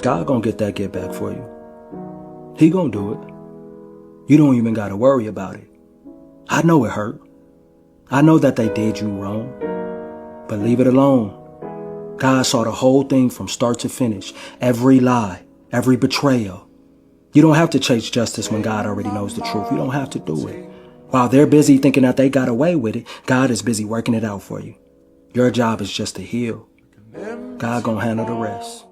God gonna get that get back for you. He gonna do it. You don't even gotta worry about it. I know it hurt. I know that they did you wrong. But leave it alone. God saw the whole thing from start to finish. Every lie, every betrayal. You don't have to chase justice when God already knows the truth. You don't have to do it. While they're busy thinking that they got away with it, God is busy working it out for you. Your job is just to heal. God gonna handle the rest.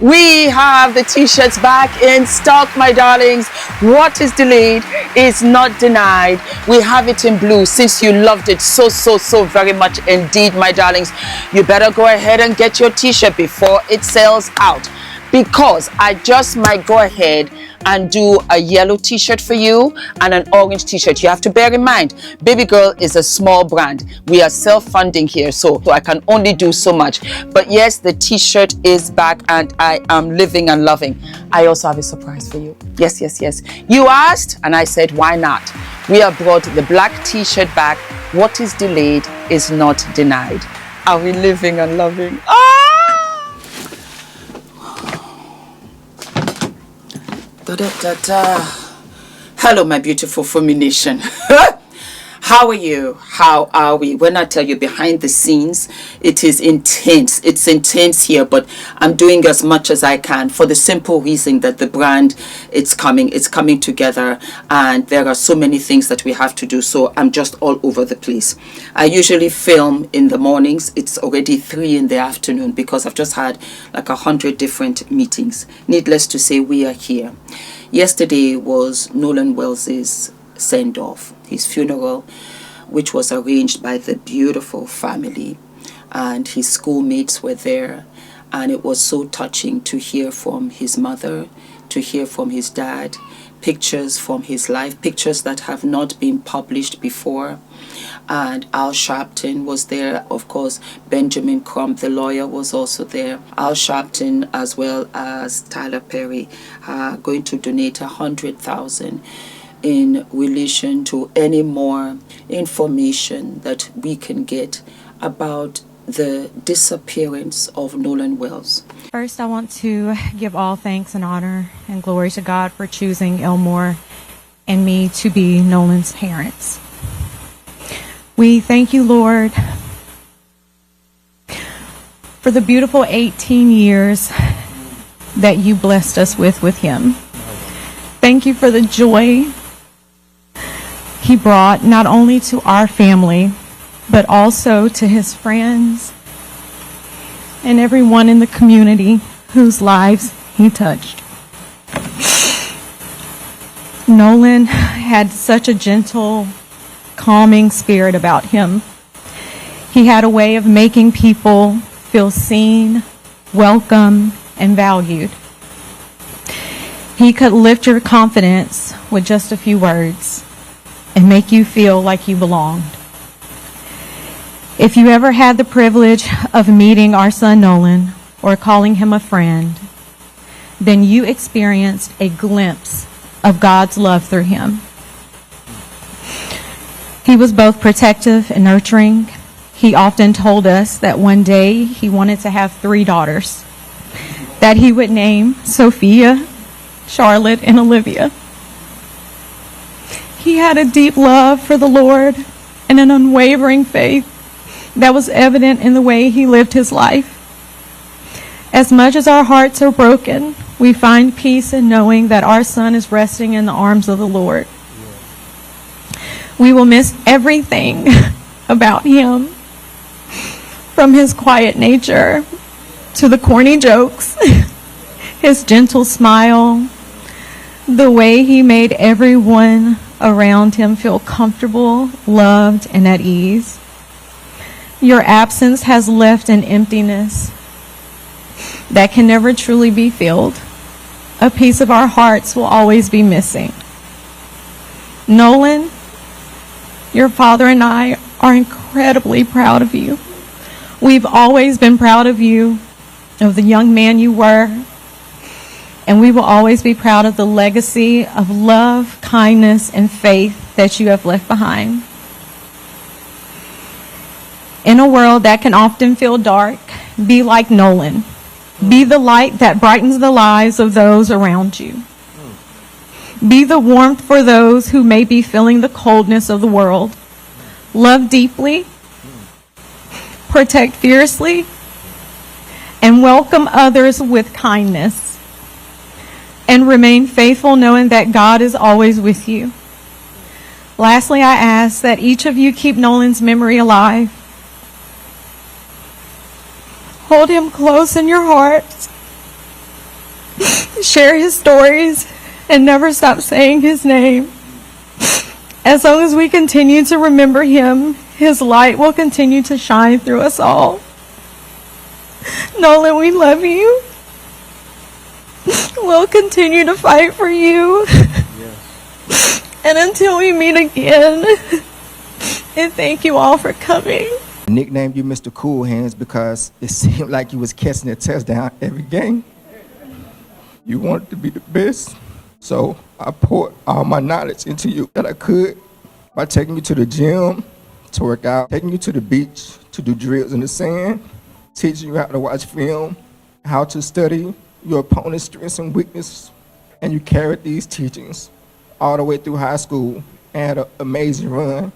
We have the t-shirts back in stock, my darlings. What is delayed is not denied. We have it in blue. Since you loved it so very much indeed, my darlings, you better go ahead and get your t-shirt before it sells out, because I just might go ahead and do a yellow t-shirt for you and an orange t-shirt. You have to bear in mind, Baby Girl is a small brand. We are self-funding here, so I can only do so much. But yes, the t-shirt is back and I am living and loving. I also have a surprise for you. Yes. You asked and I said, why not? We have brought the black t-shirt back. What is delayed is not denied. Are we living and loving? Hello, my beautiful Fumi Nation. How are you? How are we? When I tell you behind the scenes, it is intense. It's intense here, but I'm doing as much as I can for the simple reason that the brand, it's coming together, and there are so many things that we have to do. So I'm just all over the place. I usually film in the mornings. It's already 3 in the afternoon because I've just had like 100 different meetings. Needless to say, we are here. Yesterday was Nolan Wells's send-off, his funeral, which was arranged by the beautiful family, and his schoolmates were there, and it was so touching to hear from his mother, to hear from his dad, pictures from his life, pictures that have not been published before. And Al Sharpton was there. Of course, Benjamin Crump, the lawyer, was also there. Al Sharpton, as well as Tyler Perry, are going to donate $100,000 in relation to any more information that we can get about the disappearance of Nolan Wells. First, I want to give all thanks and honor and glory to God for choosing Elmore and me to be Nolan's parents. We thank you, Lord, for the beautiful 18 years that you blessed us with him. Thank you for the joy he brought not only to our family, but also to his friends and everyone in the community whose lives he touched. Nolan had such a gentle, calming spirit about him. He had a way of making people feel seen, welcome, and valued. He could lift your confidence with just a few words and make you feel like you belonged. If you ever had the privilege of meeting our son Nolan or calling him a friend, then you experienced a glimpse of God's love through him. He was both protective and nurturing. He often told us that one day he wanted to have 3 daughters that he would name Sophia, Charlotte, and Olivia. He had a deep love for the Lord and an unwavering faith that was evident in the way he lived his life. As much as our hearts are broken We find peace in knowing that our son is resting in the arms of the Lord. We will miss everything about him, from his quiet nature to the corny jokes, his gentle smile, the way he made everyone around him feel comfortable, loved, and at ease. Your absence has left an emptiness that can never truly be filled. A piece of our hearts will always be missing. Nolan, your father and I are incredibly proud of you. We've always been proud of you, of the young man you were, and we will always be proud of the legacy of love, kindness, and faith that you have left behind. In a world that can often feel dark, be like Nolan. Be the light that brightens the lives of those around you. Be the warmth for those who may be feeling the coldness of the world. Love deeply, protect fiercely, and welcome others with kindness. And remain faithful knowing that God is always with you. Lastly, I ask that each of you keep Nolan's memory alive. Hold him close in your hearts. Share his stories and never stop saying his name. As long as we continue to remember him, his light will continue to shine through us all. Nolan, we love you. We'll continue to fight for you. Yes. And until we meet again, and thank you all for coming. I nicknamed you Mr. Cool Hands because it seemed like you was catching a touchdown every game. You wanted to be the best, so I poured all my knowledge into you that I could by taking you to the gym to work out, taking you to the beach to do drills in the sand, teaching you how to watch film, how to study your opponent's strengths and weaknesses, and you carried these teachings all the way through high school and had an amazing run.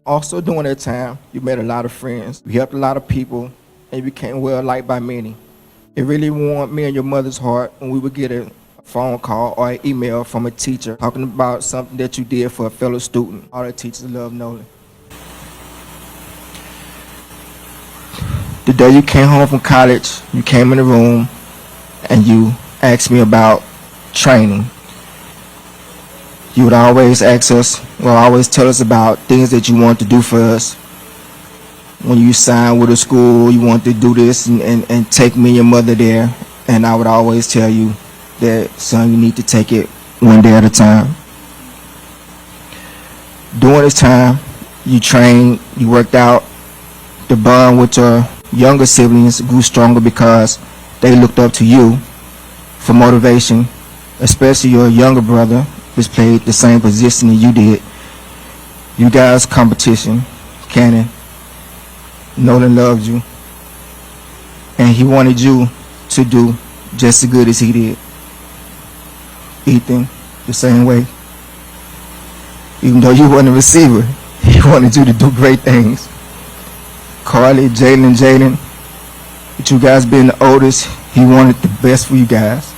Also during that time, you met a lot of friends, you helped a lot of people, and you became well liked by many. It really warmed me and your mother's heart when we would get a phone call or an email from a teacher talking about something that you did for a fellow student. All the teachers love Nolan. The day you came home from college, you came in the room and you asked me about training. You would always ask us, well, always tell us about things that you want to do for us. When you signed with a school, you want to do this and take me and your mother there. And I would always tell you that, son, you need to take it one day at a time. During this time, you trained, you worked out. The bond with your younger siblings grew stronger because they looked up to you for motivation, especially your younger brother, which played the same position that you did. You guys' competition, Cannon, Nolan loved you, and he wanted you to do just as good as he did. Ethan, the same way. Even though you weren't a receiver, he wanted you to do great things. Carly, Jaden, with you guys being the oldest, he wanted the best for you guys.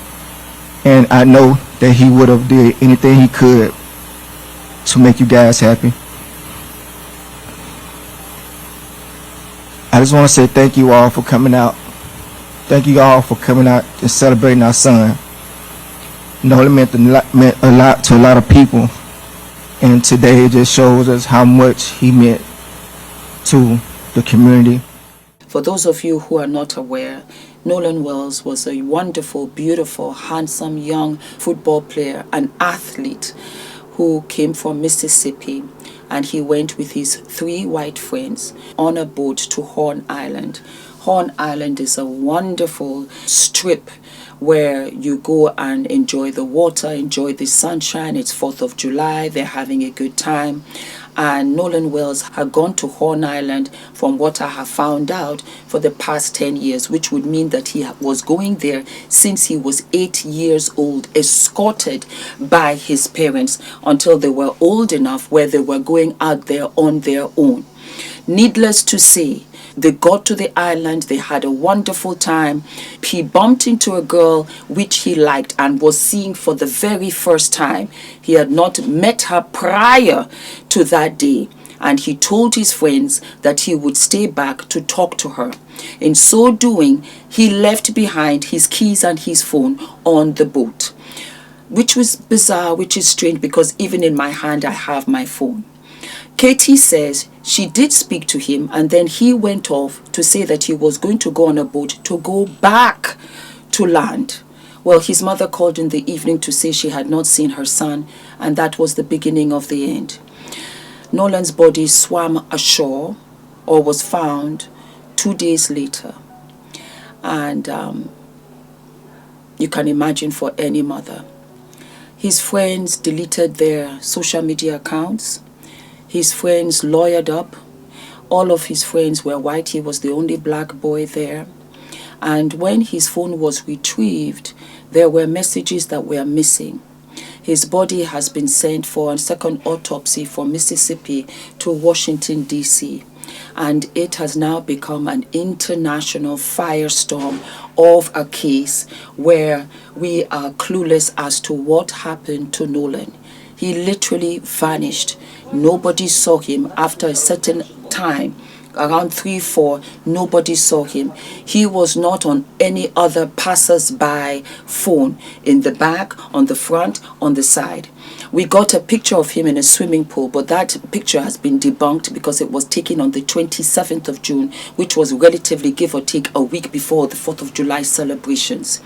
And I know that he would have did anything he could to make you guys happy. I just want to say thank you all for coming out. Thank you all for coming out and celebrating our son. Nolan meant a lot to a lot of people. And today it just shows us how much he meant to the community. For those of you who are not aware, Nolan Wells was a wonderful, beautiful, handsome young football player, an athlete who came from Mississippi, and he went with his 3 white friends on a boat to Horn Island. Horn Island is a wonderful strip where you go and enjoy the water, enjoy the sunshine. It's 4th of July, they're having a good time. And Nolan Wells had gone to Horn Island, from what I have found out, for the past 10 years, which would mean that he was going there since he was 8 years old, escorted by his parents until they were old enough where they were going out there on their own. Needless to say, They got to the island. They had a wonderful time. He bumped into a girl which he liked and was seeing for the very first time. He had not met her prior to that day. And he told his friends that he would stay back to talk to her. In so doing, he left behind his keys and his phone on the boat, which was bizarre, which is strange, because even in my hand I have my phone. Katie says she did speak to him, and then he went off to say that he was going to go on a boat to go back to land. Well, his mother called in the evening to say she had not seen her son, and that was the beginning of the end. Nolan's body swam ashore, or was found 2 days later. And you can imagine for any mother. His friends deleted their social media accounts. His friends lawyered up. All of his friends were white. He was the only black boy there. And when his phone was retrieved, there were messages that were missing. His body has been sent for a second autopsy from Mississippi to Washington, D.C. And it has now become an international firestorm of a case where we are clueless as to what happened to Nolan. He literally vanished. Nobody saw him after a certain time. Around 3-4, nobody saw him. He was not on any other passers-by phone, in the back, on the front, on the side. We got a picture of him in a swimming pool, but that picture has been debunked because it was taken on the 27th of June, which was relatively, give or take, a week before the 4th of July celebrations.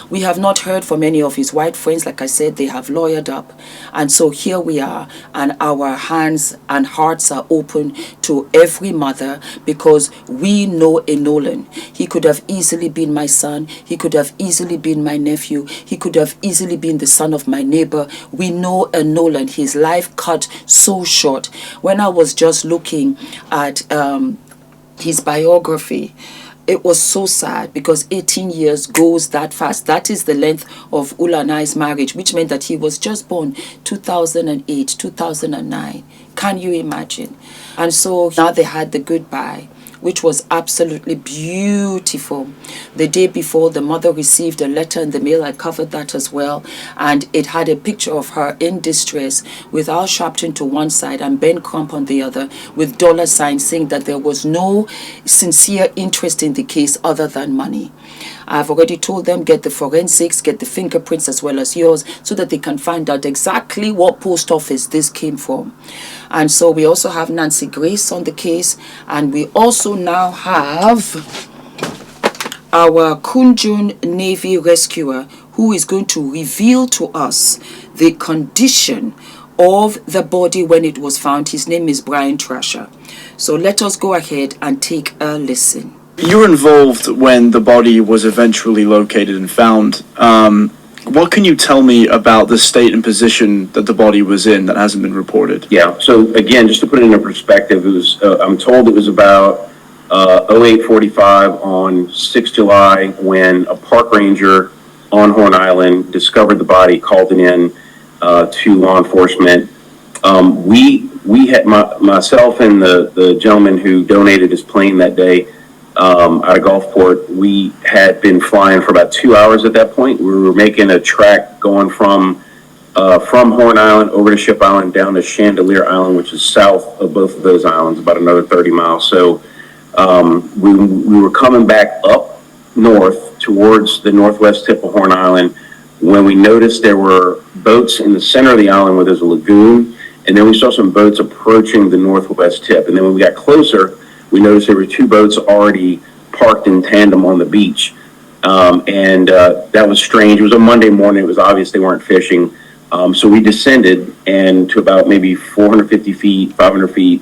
We have not heard from any of his white friends. Like I said, they have lawyered up. And so here we are, and our hands and hearts are open to every mother, because we know a Nolan. He could have easily been my son. He could have easily been my nephew. He could have easily been the son of my neighbor. We know a Nolan. His life cut so short. When I was just looking at his biography, it was so sad, because 18 years goes that fast. That is the length of Ula and I's marriage, which meant that he was just born 2008, 2009. Can you imagine? And so now they had the goodbye, which was absolutely beautiful. The day before, the mother received a letter in the mail. I covered that as well. And it had a picture of her in distress with Al Sharpton to one side and Ben Crump on the other, with dollar signs saying that there was no sincere interest in the case other than money. I've already told them, get the forensics, get the fingerprints as well as yours, so that they can find out exactly what post office this came from. And so we also have Nancy Grace on the case, and we also now have our Kunjun Navy rescuer, who is going to reveal to us the condition of the body when it was found. His name is Brian Trasher. So let us go ahead and take a listen. You were involved when the body was eventually located and found. What can you tell me about the state and position that the body was in that hasn't been reported? Yeah, so again, just to put it into perspective, it was, I'm told it was about 08:45 on 6 July when a park ranger on Horn Island discovered the body, called it in to law enforcement. We had, myself and the gentleman who donated his plane that day, out of Gulfport, we had been flying for about 2 hours at that point. We were making a track going from Horn Island over to Ship Island down to Chandelier Island, which is south of both of those islands, about another 30 miles. So we were coming back up north towards the northwest tip of Horn Island when we noticed there were boats in the center of the island where there's a lagoon, and then we saw some boats approaching the northwest tip. And then when we got closer, we noticed there were two boats already parked in tandem on the beach. That was strange. It was a Monday morning. It was obvious they weren't fishing. So we descended and to about maybe 450 feet, 500 feet.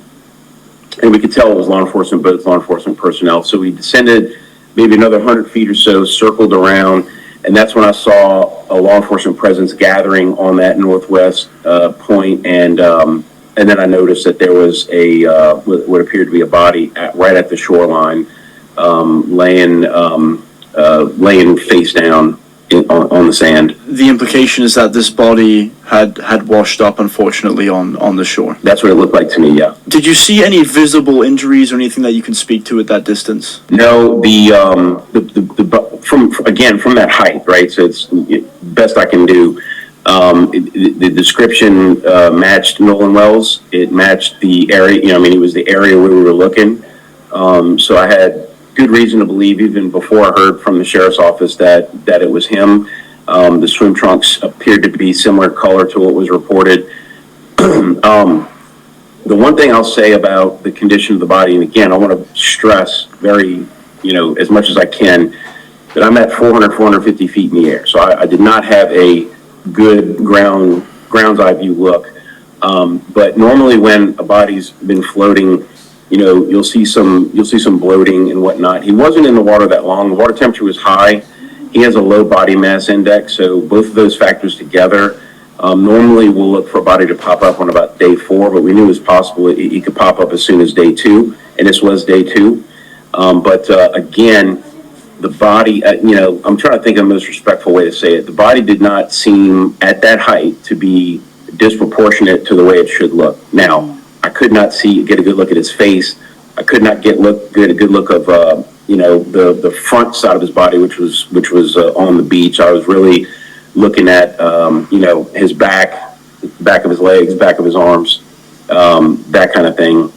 And we could tell it was law enforcement boats, law enforcement personnel. So we descended maybe another 100 feet or so, circled around. And that's when I saw a law enforcement presence gathering on that northwest point. And then I noticed that there was what appeared to be a body right at the shoreline, laying face down on the sand. The implication is that this body had washed up, unfortunately, on the shore. That's what it looked like to me, yeah. Did you see any visible injuries or anything that you can speak to at that distance? No, from that height, right? So it's best I can do. The description matched Nolan Wells. It matched the area. It was the area where we were looking. So I had good reason to believe, even before I heard from the sheriff's office, that it was him. The swim trunks appeared to be similar color to what was reported. The one thing I'll say about the condition of the body, and again, I want to stress very, as much as I can, that I'm at 450 feet in the air. So I did not have a good ground's eye view look. But normally when a body's been floating, you'll see some bloating and whatnot. He wasn't in the water that long. The water temperature was high. He has a low body mass index, so both of those factors together. Normally we'll look for a body to pop up on about day 4, but we knew it was possible he could pop up as soon as day 2, and this was day 2. Again, the body, I'm trying to think of the most respectful way to say it. The body did not seem at that height to be disproportionate to the way it should look. Now, I could not get a good look at his face. I could not get a good look of the front side of his body, which was on the beach. I was really looking at his back of his legs, back of his arms, that kind of thing.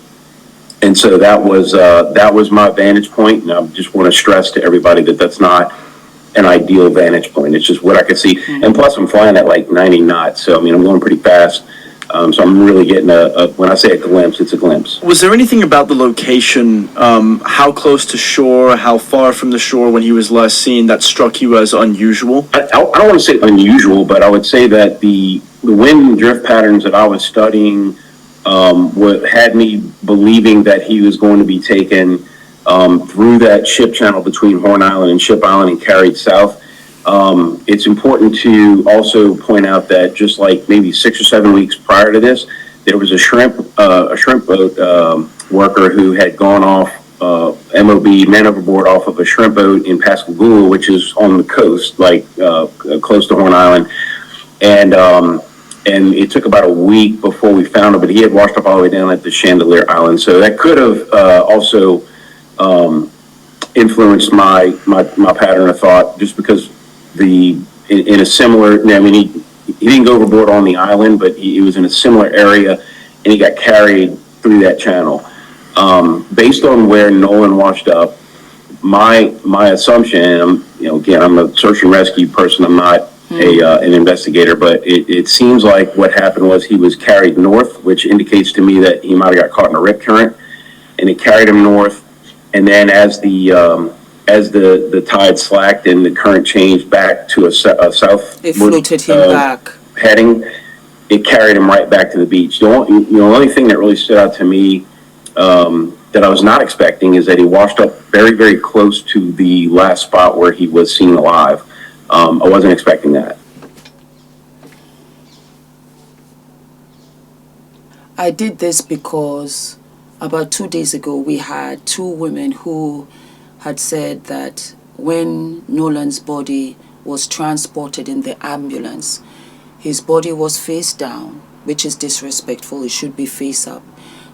And so that was my vantage point, and I just want to stress to everybody that that's not an ideal vantage point. It's just what I could see, and plus I'm flying at like 90 knots, so I'm going pretty fast. So I'm really getting when I say a glimpse, it's a glimpse. Was there anything about the location, how close to shore, how far from the shore when he was last seen, that struck you as unusual? I don't want to say unusual, but I would say that the wind and drift patterns that I was studying had me believing that he was going to be taken through that ship channel between Horn Island and Ship Island and carried south. It's important to also point out that just like maybe 6 or 7 weeks prior to this, there was a shrimp boat worker who had gone off MOB, man overboard, off of a shrimp boat in Pascagoula, which is on the coast, like close to Horn Island, and it took about a week before we found him, but he had washed up all the way down at the Chandelier Island, so that could have also influenced my pattern of thought, just because in a similar, he didn't go overboard on the island, but he was in a similar area, and he got carried through that channel. Based on where Nolan washed up, my assumption, again, I'm a search and rescue person, I'm not an investigator, but it seems like what happened was he was carried north, which indicates to me that he might have got caught in a rip current, and it carried him north, and then as the tide slacked and the current changed back to a south, it floated him back heading, it carried him right back to the beach. The only thing that really stood out to me that I was not expecting is that he washed up very, very close to the last spot where he was seen alive. I wasn't expecting that. I did this because about 2 days ago we had 2 women who had said that when Nolan's body was transported in the ambulance, his body was face down, which is disrespectful. It should be face up,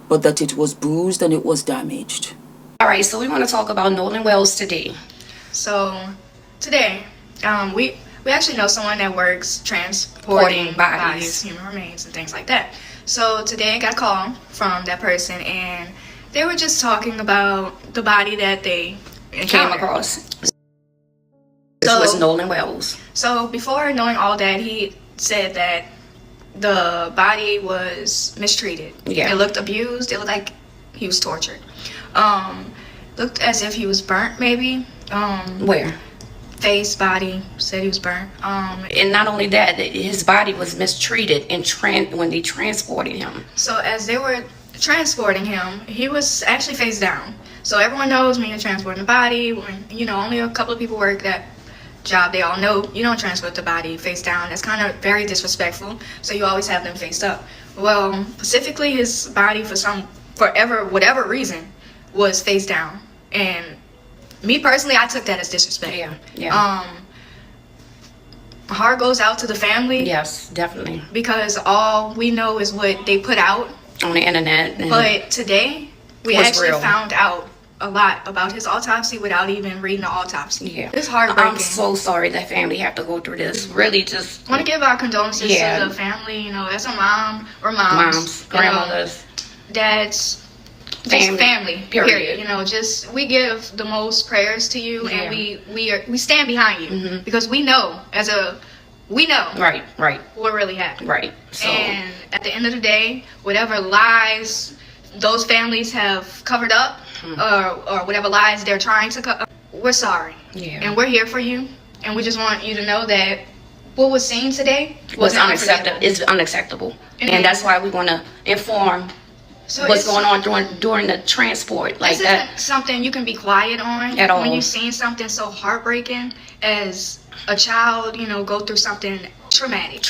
but that it was bruised and it was damaged. All right, so we want to talk about Nolan Wells today. So today, we actually know someone that works transporting bodies, human remains, and things like that. So today I got a call from that person, and they were just talking about the body that they came across. This was Nolan Wells. So before knowing all that, he said that the body was mistreated. Yeah. It looked abused. It looked like he was tortured. Looked as if he was burnt, maybe. Where? Face, body, said he was burnt. And not only that, his body was mistreated when they transported him. So as they were transporting him, he was actually face down. So everyone knows when you're transporting a body, when only a couple of people work that job, they all know you don't transport the body face down. That's kind of very disrespectful. So you always have them face up. Well, specifically his body whatever reason was face down, and me personally, I took that as disrespect. Yeah. heart goes out to the family. Yes, definitely. Because all we know is what they put out on the internet. But today, we What's actually real. found out a lot about his autopsy without even reading the autopsy. Yeah. It's heartbreaking. I'm so sorry that family have to go through this. Really just... I want to give our condolences Yeah. to the family, you know, as a mom or moms. Grandmothers. Dads. Just family, period. You know, just we give the most prayers to you, and we stand behind you because we know Right. what really happened. Right. So, And at the end of the day, whatever lies those families have covered up, or whatever lies they're trying to cover, we're sorry, and we're here for you, and we just want you to know that what was seen today was unacceptable. It's unacceptable, and that's why we want to inform. So what's going on during the transport, like this that? Isn't something you can be quiet on At all. when you've seen something so heartbreaking as a child, you know, go through something traumatic.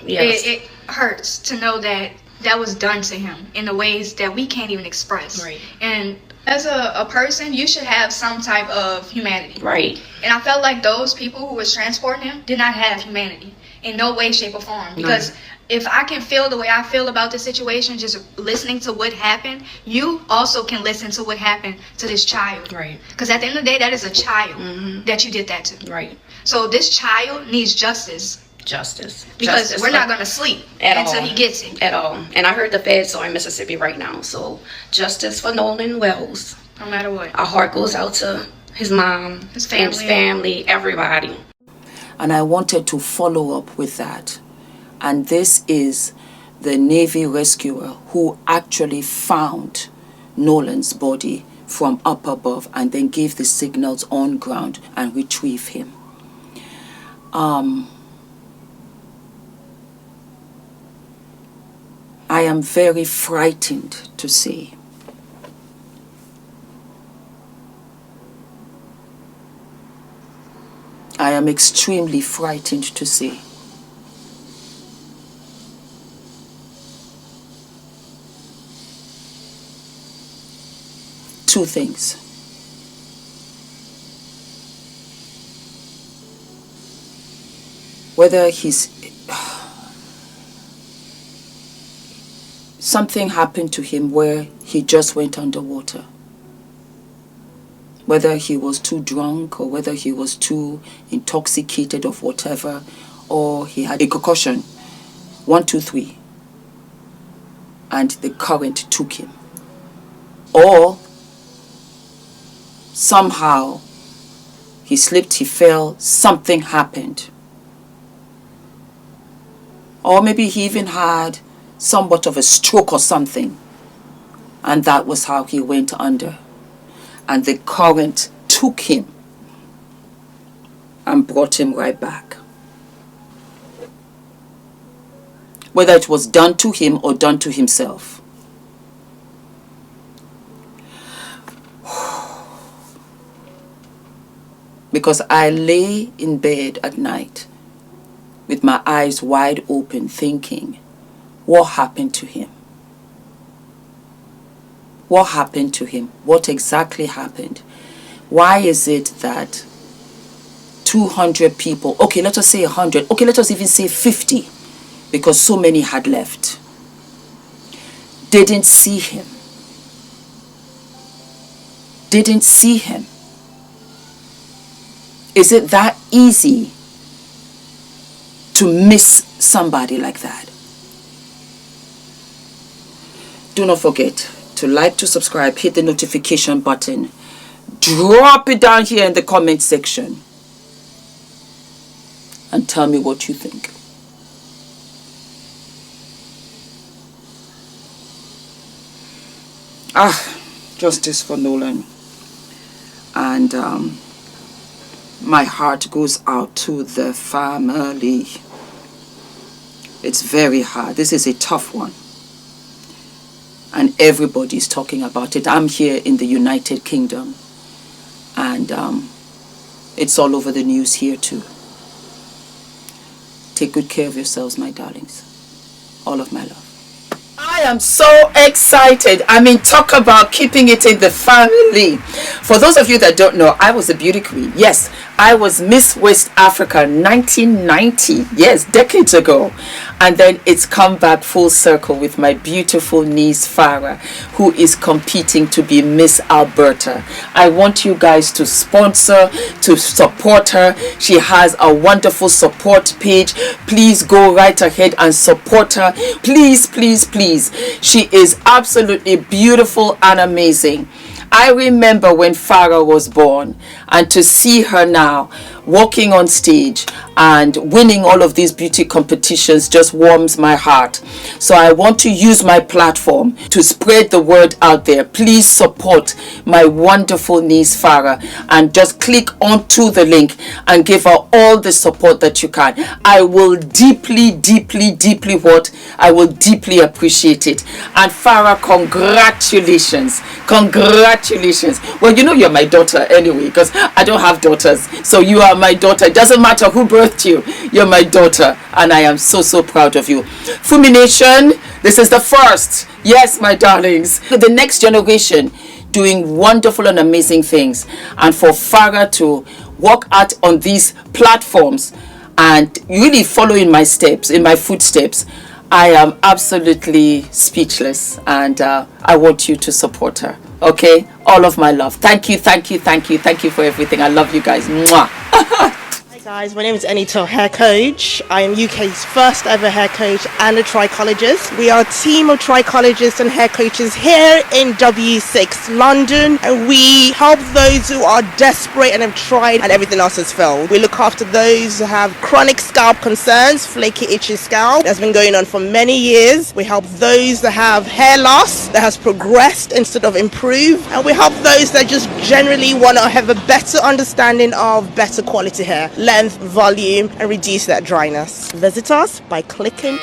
Yes. It hurts to know that that was done to him in the ways that we can't even express. Right. And as a person, you should have some type of humanity. Right. And I felt like those people who was transporting him did not have humanity in no way, shape, or form. Because if I can feel the way I feel about this situation, just listening to what happened, you also can listen to what happened to this child. Right. Because at the end of the day, that is a child that you did that to. Right. So this child needs justice. Because we're not going to sleep until he gets it. At all. And I heard the feds are in Mississippi right now. So justice for Nolan Wells. No matter what. Our heart goes out to his mom, his family, everybody. And I wanted to follow up with that. And this is the Navy rescuer who actually found Nolan's body from up above and then gave the signals on ground and retrieve him. I am very frightened to say. I am extremely frightened to say. Two things. Whether something happened to him where he just went underwater. Whether he was too drunk or whether he was too intoxicated of whatever, or he had a concussion, 1, 2, 3, and the current took him. Or somehow he slipped, he fell, something happened. Or maybe he even had somewhat of a stroke or something, and that was how he went under. And the current took him and brought him right back. Whether it was done to him or done to himself. Because I lay in bed at night with my eyes wide open thinking, what happened to him? What happened to him? What exactly happened? Why is it that 200 people, okay, let us say 100, okay, let us even say 50, because so many had left, didn't see him? Didn't see him. Is it that easy to miss somebody like that? Do not forget to like, to subscribe, hit the notification button. Drop it down here in the comment section. And tell me what you think. Justice for Nolan. And my heart goes out to the family. It's very hard. This is a tough one. And everybody's talking about it. I'm here in the United Kingdom. And it's all over the news here too. Take good care of yourselves, my darlings. All of my love. I am so excited. I mean, talk about keeping it in the family. For those of you that don't know, I was a beauty queen. Yes, I was Miss West Africa 1990. Yes, decades ago. And then it's come back full circle with my beautiful niece Farah, who is competing to be Miss Alberta. I want you guys to sponsor, to support her. She has a wonderful support page. Please go right ahead and support her. Please, please, please. She is absolutely beautiful and amazing. I remember when Farah was born, and to see her now walking on stage and winning all of these beauty competitions just warms my heart. So I want to use my platform to spread the word out there. Please support my wonderful niece Farah and just click onto the link and give her all the support that you can. I will deeply, deeply, deeply I will deeply appreciate it. And Farah, congratulations. Congratulations. Well, you know you're my daughter anyway, because I don't have daughters. So you are my daughter. It doesn't matter who birthed you. You're my daughter. And I am so, so proud of you. Fumi Nation, this is the first. Yes, my darlings. The next generation doing wonderful and amazing things. And for Farah to walk out on these platforms and really follow in my steps, in my footsteps, I am absolutely speechless. And I want you to support her. Okay, all of my love. Thank you, thank you, thank you, thank you for everything. I love you guys. Mwah. Hi guys, my name is ENITAN, hair coach. I am UK's first ever hair coach and a trichologist. We are a team of trichologists and hair coaches here in W6 London, and we help those who are desperate and have tried and everything else has failed. We look after those who have chronic scalp concerns, flaky, itchy scalp that's been going on for many years. We help those that have hair loss that has progressed instead of improved, and we help those that just generally want to have a better understanding of better quality hair, length, volume, and reduce that dryness. Visit us by clicking